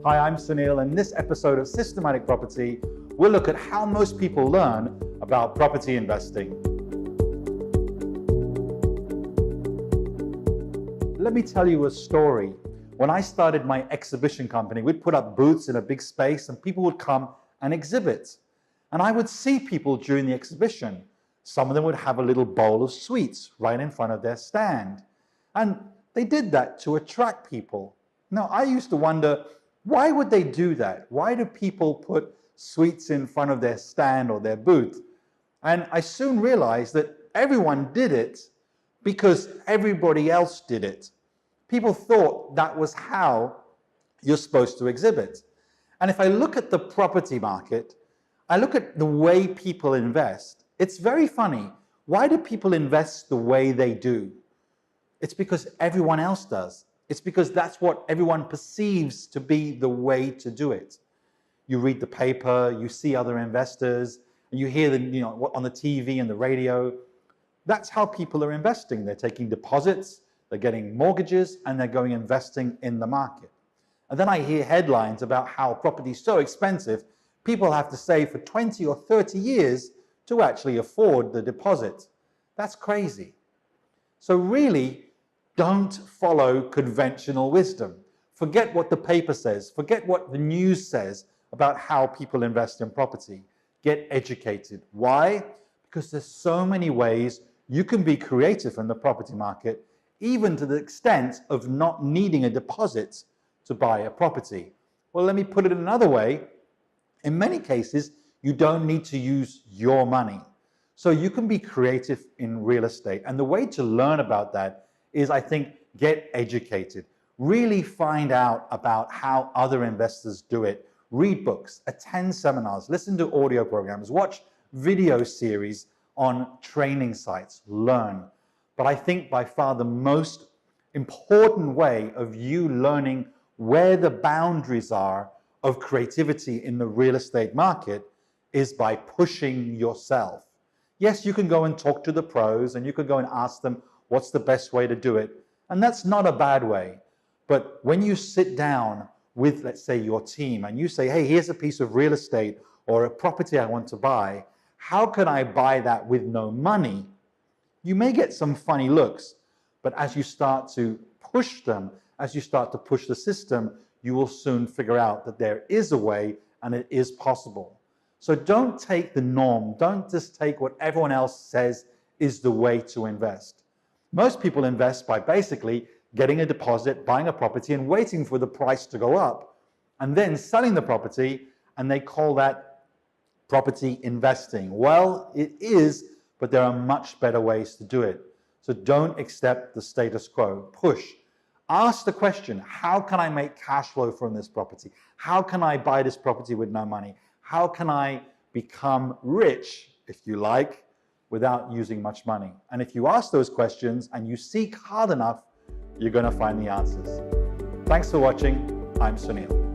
Hi, I'm Sunil, and in this episode of Systematic Property, we'll look at how most people learn about property investing. Let me tell you a story. When I started my exhibition company, we'd put up booths in a big space and people would come and exhibit. And I would see people during the exhibition. Some of them would have a little bowl of sweets right in front of their stand. And they did that to attract people. Now, I used to wonder, why would they do that? Why do people put sweets in front of their stand or their booth? And I soon realized that everyone did it because everybody else did it. People thought that was how you're supposed to exhibit. And if I look at the property market, I look at the way people invest, it's very funny. Why do people invest the way they do? It's because everyone else does. It's because that's what everyone perceives to be the way to do it. You read the paper, you see other investors, and you hear them, on the TV and the radio. That's how people are investing. They're taking deposits, they're getting mortgages, and they're going investing in the market. And then I hear headlines about how property is so expensive, people have to save for 20 or 30 years to actually afford the deposit. That's crazy. So really, don't follow conventional wisdom. Forget what the paper says. Forget what the news says about how people invest in property. Get educated. Why? Because there's so many ways you can be creative in the property market, even to the extent of not needing a deposit to buy a property. Well, let me put it another way. In many cases, you don't need to use your money. So you can be creative in real estate. And the way to learn about that is, I think, get educated. Really find out about how other investors do it. Read books, attend seminars, listen to audio programs, watch video series on training sites, learn. But I think by far the most important way of you learning where the boundaries are of creativity in the real estate market is by pushing yourself. Yes, you can go and talk to the pros and you can go and ask them, what's the best way to do it? And that's not a bad way. But when you sit down with, let's say, your team and you say, hey, here's a piece of real estate or a property I want to buy, how can I buy that with no money? You may get some funny looks, but as you start to push them, as you start to push the system, you will soon figure out that there is a way and it is possible. So don't take the norm. Don't just take what everyone else says is the way to invest. Most people invest by basically getting a deposit, buying a property and waiting for the price to go up and then selling the property, and they call that property investing. Well, it is, but there are much better ways to do it. So don't accept the status quo. Push. Ask the question, how can I make cash flow from this property? How can I buy this property with no money? How can I become rich, if you like, without using much money? And if you ask those questions and you seek hard enough, you're going to find the answers. Thanks for watching. I'm Sunil.